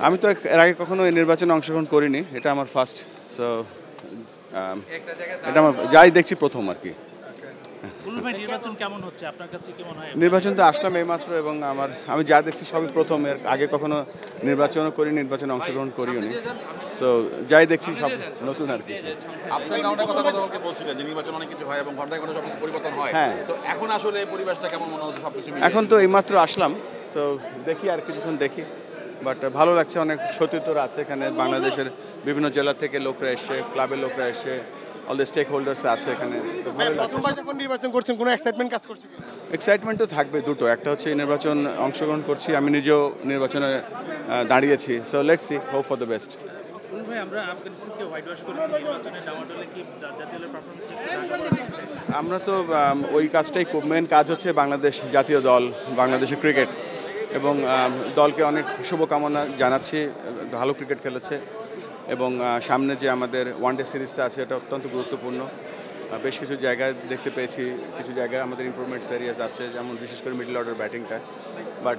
আমি তো এর আগে কখনো এই নির্বাচনে অংশগ্রহণ করিনি, এটা আমার ফার্স্ট। সো এটা আমার যাই দেখছি প্রথম আর কি। নির্বাচন কেমন হচ্ছে আপনার কাছে, কি মনে হয়? নির্বাচন তো আসলাম এইমাত্র এবং আমি যা দেখছি সবই প্রথম। এর আগে কখনো নির্বাচনও করি, নির্বাচনে অংশগ্রহণ করিও নি। সো যাই দেখছি সব নতুন আর কি। হ্যাঁ, এখন আসলে পরিবেশটা কেমন মনে হচ্ছে সবকিছু? এখন তো এইমাত্র আসলাম, তো দেখি আর কিছুক্ষণ দেখি। বাট ভালো লাগছে, অনেক সতীর্থরা আছে এখানে, বাংলাদেশের বিভিন্ন জেলা থেকে লোকরা এসে, ক্লাবের লোকরা এসে, অল দ্য স্টেক হোল্ডার্স আছে এখানে। প্রথমবার যখন নির্বাচন করছেন কোনো এক্সাইটমেন্ট কাজ করছে কিনা? এক্সাইটমেন্ট তো থাকবে দুটো, একটা হচ্ছে এই নির্বাচন অংশগ্রহণ করছি, আমি নিজেও নির্বাচনে দাঁড়িয়েছি। So let's see, hope for the best. ভাই আমরা আফগানিস্তানকে হোয়াইট ওয়াশ করেছি, নির্বাচনে ডামাডোলে কি জাতীয় দলের পারফরম্যান্স? আমরা তো ওই কাজটাই, খুব মেন কাজ হচ্ছে বাংলাদেশ জাতীয় দল, বাংলাদেশের ক্রিকেট, এবং দলকে অনেক শুভকামনা জানাচ্ছি। ভালো ক্রিকেট খেলেছে এবং সামনে যে আমাদের ওয়ানডে সিরিজটা আছে এটা অত্যন্ত গুরুত্বপূর্ণ। বেশ কিছু জায়গায় দেখতে পেয়েছি, কিছু জায়গায় আমাদের ইমপ্রুভমেন্টস এরিয়াস আছে, যেমন বিশেষ করে মিডল অর্ডার ব্যাটিংটা। বাট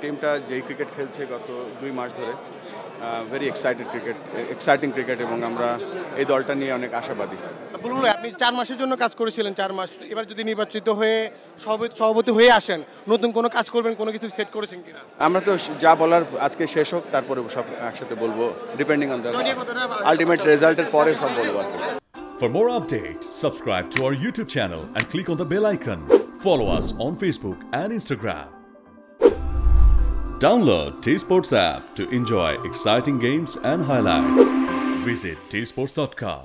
টিমটা যেই ক্রিকেট খেলছে গত 2 মাস ধরে, ভেরি এক্সাইটিং ক্রিকেট, এবং আমরা এই দলটা নিয়ে অনেক আশাবাদী। বুলবুল ভাই, আপনি 4 মাসের জন্য কাজ করেছিলেন, 4 মাস। এবার যদি নির্বাচিত হয়ে সভাপতি হয়ে আসেন, নতুন কোনো কাজ করবেন, কোনো কিছু সেট করেছেন কিনা? আমরা তো যা বলার আজকে শেষ হোক, তারপরে সব একসাথে বলবো, ডিপেন্ডিং অন দ্য আলটিমেট রেজাল্টের পরে সব বলবো আর কি। For more updates, subscribe to our YouTube channel and click on the bell icon. Follow us on Facebook and Instagram. Download T-Sports app to enjoy exciting games and highlights. Visit tsports.com.